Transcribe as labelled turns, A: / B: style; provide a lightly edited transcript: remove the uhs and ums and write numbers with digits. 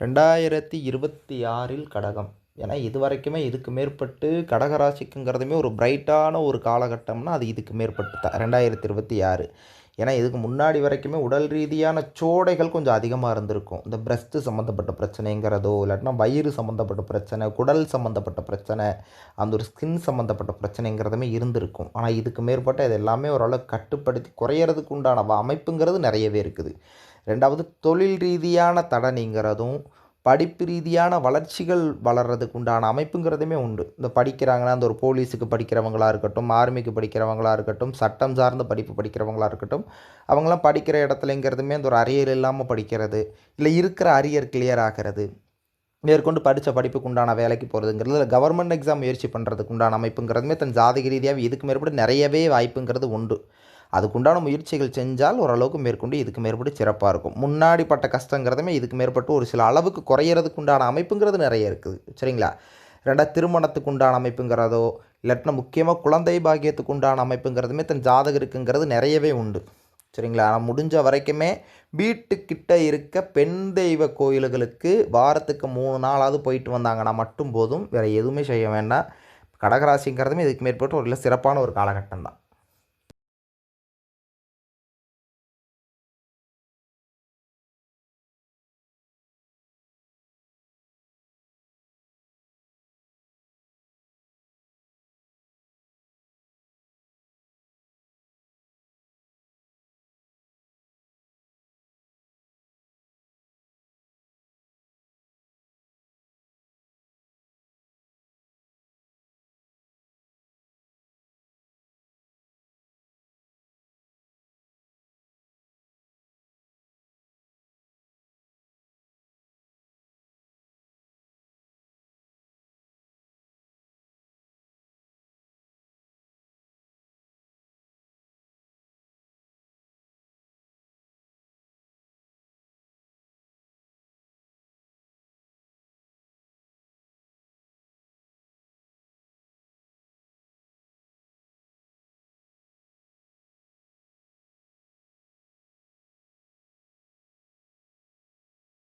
A: 2026 கடகம். ஏன்னா இதுவரைக்குமே இதுக்கு மேற்பட்டு கடகராசிக்குங்கிறதுமே ஒரு பிரைட்டான ஒரு காலகட்டம்னா அது இதுக்கு மேற்பட்டு தான் 2026. ஏன்னா இதுக்கு முன்னாடி வரைக்குமே உடல் ரீதியான சோடைகள் கொஞ்சம் அதிகமாக இருந்திருக்கும். இந்த பிரஸ்ட்டு சம்மந்தப்பட்ட பிரச்சனைங்கிறதோ இல்லாட்டினா வயிறு சம்மந்தப்பட்ட பிரச்சனை, குடல் சம்மந்தப்பட்ட பிரச்சனை, அந்த ஒரு ஸ்கின் சம்மந்தப்பட்ட பிரச்சனைங்கிறதுமே இருந்திருக்கும். ஆனால் இதுக்கு மேற்பட்ட இது எல்லாமே ஓரளவு கட்டுப்படுத்தி குறையிறதுக்கு உண்டான அமைப்புங்கிறது நிறையவே இருக்குது. 2வது தொழில் ரீதியான தடை நீங்கிறதும், படிப்பு ரீதியான வளர்ச்சிகள் வளர்றதுக்கு உண்டான அமைப்புங்கிறதுமே உண்டு. இந்த படிக்கிறாங்கன்னா, அந்த ஒரு போலீஸுக்கு படிக்கிறவங்களா இருக்கட்டும், ஆர்மிக்கு படிக்கிறவங்களா இருக்கட்டும், சட்டம் சார்ந்த படிப்பு படிக்கிறவங்களா இருக்கட்டும், அவங்களாம் படிக்கிற இடத்துலங்கிறதுமே அந்த ஒரு அரியர் இல்லாமல் படிக்கிறது, இல்லை இருக்கிற அரியர் கிளியர் ஆகிறது, மேற்கொண்டு படித்த படிப்புக்கு உண்டான வேலைக்கு போகிறதுங்கிறது, இல்லை கவர்மெண்ட் எக்ஸாம் முயற்சி பண்ணுறதுக்கு உண்டான அமைப்புங்கிறதுமே தன் ஜாதக ரீதியாகவே இதுக்கு மேற்பட்டு நிறையவே வாய்ப்புங்கிறது உண்டு. அதுக்குண்டான முயற்சிகள் செஞ்சால் ஓரளவுக்கு மேற்கொண்டு இதுக்கு மேற்பட்டு சிறப்பாக இருக்கும். முன்னாடி பட்ட கஷ்டங்கிறதுமே இதுக்கு மேற்பட்டு ஒரு சில அளவுக்கு குறையிறதுக்கு உண்டான அமைப்புங்கிறது நிறைய இருக்குது. சரிங்களா? 2வது திருமணத்துக்கு உண்டான அமைப்புங்கிறதோ இல்லாட்டினா முக்கியமாக குழந்தை பாக்கியத்துக்கு உண்டான அமைப்புங்கிறதுமே தன் ஜாதகம் இருக்குங்கிறது நிறையவே உண்டு. சரிங்களா? ஆனால் முடிஞ்ச வரைக்குமே வீட்டுக்கிட்ட இருக்க பெண் தெய்வ கோயில்களுக்கு வாரத்துக்கு 3 நாளாவது போயிட்டு வந்தாங்கன்னா மட்டும் போதும். வேறு எதுவுமே செய்ய வேண்டாம். கடகராசிங்கிறதுமே இதுக்கு மேற்பட்டு ஒரு சிறப்பான ஒரு காலகட்டம் தான்.